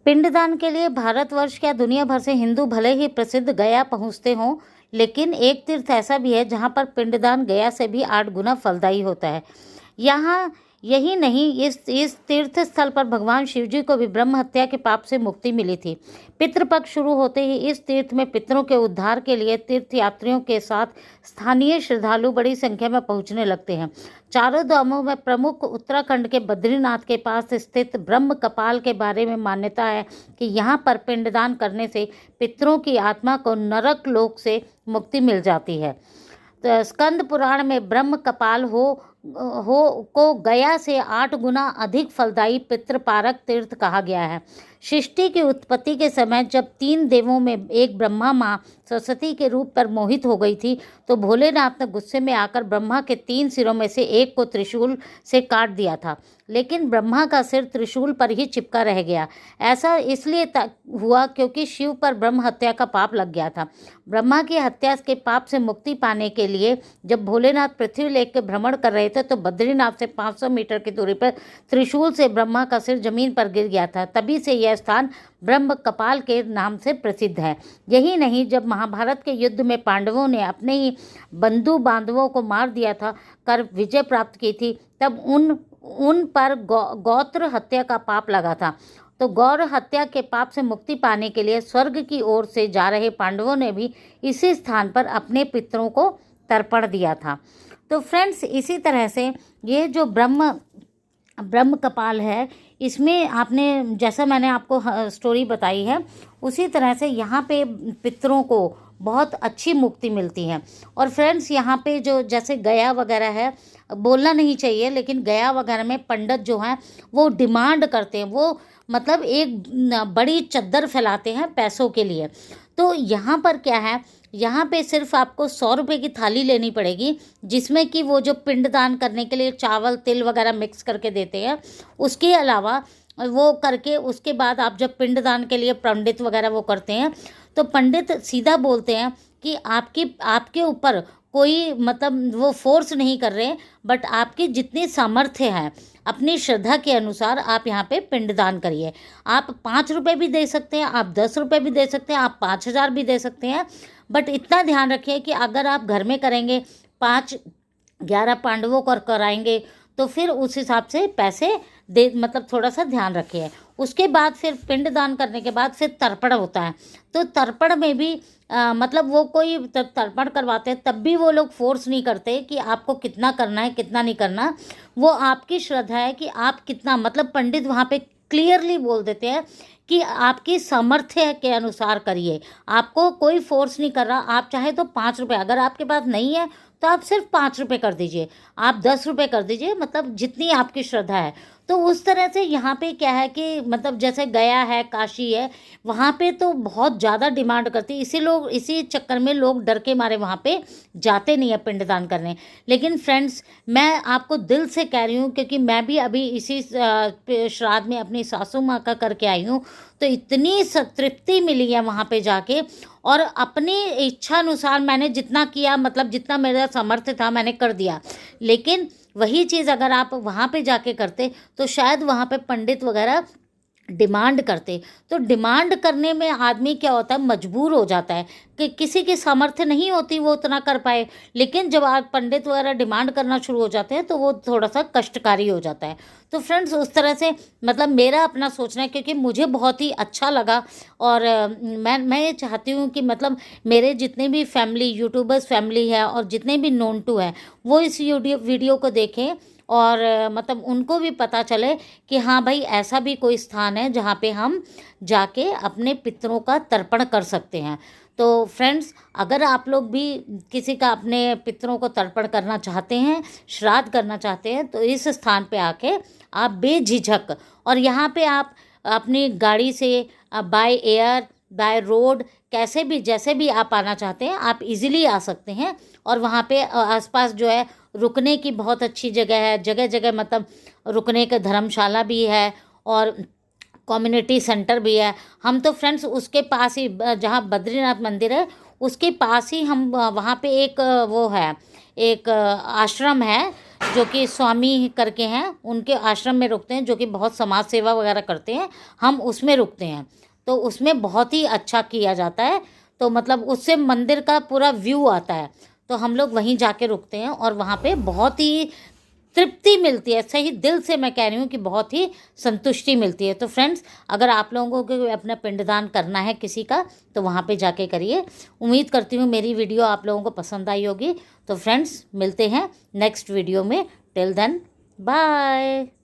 पिंडदान के लिए भारतवर्ष या दुनिया भर से हिंदू भले ही प्रसिद्ध गया पहुंचते हों, लेकिन एक तीर्थ ऐसा भी है जहां पर पिंडदान गया से भी 8 गुना फलदायी होता है। यहाँ यही नहीं, इस तीर्थ स्थल पर भगवान शिव जी को भी ब्रह्म हत्या के पाप से मुक्ति मिली थी। पितृपक्ष शुरू होते ही इस तीर्थ में पितरों के उद्धार के लिए तीर्थयात्रियों के साथ स्थानीय श्रद्धालु बड़ी संख्या में पहुंचने लगते हैं। चारों धामों में प्रमुख उत्तराखंड के बद्रीनाथ के पास स्थित ब्रह्म कपाल के बारे में मान्यता है कि यहाँ पर पिंडदान करने से पितरों की आत्मा को नरक लोक से मुक्ति मिल जाती है। तो स्कंद पुराण में ब्रह्म कपाल हो को गया से 8 गुना अधिक फलदायी पितृपारक तीर्थ कहा गया है। सृष्टि की उत्पत्ति के समय जब 3 देवों में एक ब्रह्मा माँ सरस्वती के रूप पर मोहित हो गई थी, तो भोलेनाथ ने गुस्से में आकर ब्रह्मा के 3 सिरों में से एक को त्रिशूल से काट दिया था, लेकिन ब्रह्मा का सिर त्रिशूल पर ही चिपका रह गया। ऐसा इसलिए हुआ क्योंकि शिव पर ब्रह्म हत्या का पाप लग गया था। ब्रह्मा की हत्या के पाप से मुक्ति पाने के लिए जब भोलेनाथ पृथ्वी लेक के भ्रमण कर रहे थे, तो बद्रीनाथ से 500 मीटर की दूरी पर त्रिशूल से ब्रह्मा का सिर जमीन पर गिर गया था। तभी से यह स्थान ब्रह्म कपाल के नाम से प्रसिद्ध है। यही नहीं, जब महाभारत के युद्ध में पांडवों ने अपने ही बंधु बांधवों को मार दिया था, कर विजय प्राप्त की थी, तब उन पर गौत्र हत्या का पाप लगा था। तो गौर हत्या के पाप से मुक्ति पाने के लिए स्वर्ग की ओर से जा रहे पांडवों ने भी इसी स्थान पर अपने पितरों को तर्पण दिया था। तो फ्रेंड्स, इसी तरह से ये जो ब्रह्म कपाल है, इसमें आपने जैसा मैंने आपको स्टोरी बताई है, उसी तरह से यहाँ पे पितरों को बहुत अच्छी मुक्ति मिलती है। और फ्रेंड्स, यहाँ पे जो जैसे गया वगैरह है, बोलना नहीं चाहिए, लेकिन गया वगैरह में पंडित जो हैं वो डिमांड करते हैं, वो मतलब एक बड़ी चद्दर फैलाते हैं पैसों के लिए। तो यहाँ पर क्या है, यहाँ पे सिर्फ आपको 100 रुपये की थाली लेनी पड़ेगी, जिसमें कि वो जो पिंडदान करने के लिए चावल तिल वगैरह मिक्स करके देते हैं, उसके अलावा वो करके उसके बाद आप जब पिंडदान के लिए पंडित वगैरह वो करते हैं, तो पंडित सीधा बोलते हैं कि आपके ऊपर कोई मतलब वो फोर्स नहीं कर रहे, बट आपकी जितनी सामर्थ्य है अपनी श्रद्धा के अनुसार आप यहाँ पे पिंडदान करिए। आप 5 रुपये भी दे सकते हैं, आप 10 रुपये भी दे सकते हैं, आप 5,000 भी दे सकते हैं, बट इतना ध्यान रखिए कि अगर आप घर में करेंगे, 5-11 पांडवों को कराएंगे, तो फिर उस हिसाब से पैसे दे, मतलब थोड़ा सा ध्यान रखिए। उसके बाद फिर पिंडदान करने के बाद फिर तर्पण होता है। तो तर्पण में भी मतलब वो कोई तर्पण करवाते हैं, तब भी वो लोग फोर्स नहीं करते कि आपको कितना करना है कितना नहीं करना। वो आपकी श्रद्धा है कि आप कितना, मतलब पंडित वहाँ पे क्लियरली बोल देते हैं कि आपकी सामर्थ्य के अनुसार करिए, आपको कोई फोर्स नहीं कर रहा। आप चाहे तो 5 रुपये, अगर आपके पास नहीं है तो आप सिर्फ 5 रुपये कर दीजिए, आप 10 रुपये कर दीजिए, मतलब जितनी आपकी श्रद्धा है। तो उस तरह से यहाँ पे क्या है कि मतलब जैसे गया है, काशी है, वहाँ पे तो बहुत ज़्यादा डिमांड करती है, इसी चक्कर में लोग डर के मारे वहाँ पे जाते नहीं है पिंडदान करने। लेकिन फ्रेंड्स, मैं आपको दिल से कह रही हूँ, क्योंकि मैं भी अभी इसी श्राद्ध में अपनी सासू माँ का करके आई हूँ, तो इतनी तृप्ति मिली है वहाँ पे जाके, और अपनी इच्छा अनुसार मैंने जितना किया, मतलब जितना मेरा सामर्थ्य था मैंने कर दिया। लेकिन वही चीज़ अगर आप वहाँ पे जाके करते, तो शायद वहाँ पे पंडित वगैरह डिमांड करते। तो डिमांड करने में आदमी क्या होता है, मजबूर हो जाता है कि किसी की सामर्थ्य नहीं होती वो उतना कर पाए। लेकिन जब आप पंडित वगैरह डिमांड करना शुरू हो जाते हैं, तो वो थोड़ा सा कष्टकारी हो जाता है। तो फ्रेंड्स, उस तरह से मतलब मेरा अपना सोचना है, क्योंकि मुझे बहुत ही अच्छा लगा। और मैं ये चाहती हूँ कि मतलब मेरे जितने भी फैमिली यूट्यूबर्स फैमिली है और जितने भी नोन टू है, वो इस वीडियो को देखें, और मतलब उनको भी पता चले कि हाँ भाई, ऐसा भी कोई स्थान है जहाँ पे हम जाके अपने पितरों का तर्पण कर सकते हैं। तो फ्रेंड्स, अगर आप लोग भी किसी का अपने पितरों को तर्पण करना चाहते हैं, श्राद्ध करना चाहते हैं, तो इस स्थान पे आके आप बेझिझक, और यहाँ पे आप अपनी गाड़ी से बाय एयर बाय रोड कैसे भी जैसे भी आप आना चाहते हैं, आप इजीली आ सकते हैं। और वहाँ पे आसपास जो है रुकने की बहुत अच्छी जगह है, जगह जगह मतलब रुकने का धर्मशाला भी है और कम्युनिटी सेंटर भी है। हम तो फ्रेंड्स उसके पास ही, जहाँ बद्रीनाथ मंदिर है उसके पास ही हम, वहाँ पे एक वो है, एक आश्रम है जो कि स्वामी करके हैं, उनके आश्रम में रुकते हैं, जो कि बहुत समाज सेवा वगैरह करते हैं। हम उसमें रुकते हैं, तो उसमें बहुत ही अच्छा किया जाता है। तो मतलब उससे मंदिर का पूरा व्यू आता है, तो हम लोग वहीं जाके रुकते हैं और वहाँ पे बहुत ही तृप्ति मिलती है। सही दिल से मैं कह रही हूँ कि बहुत ही संतुष्टि मिलती है। तो फ्रेंड्स, अगर आप लोगों को अपना पिंडदान करना है किसी का, तो वहाँ पे जाके करिए। उम्मीद करती हूँ मेरी वीडियो आप लोगों को पसंद आई होगी। तो फ्रेंड्स, मिलते हैं नेक्स्ट वीडियो में। Till then, bye.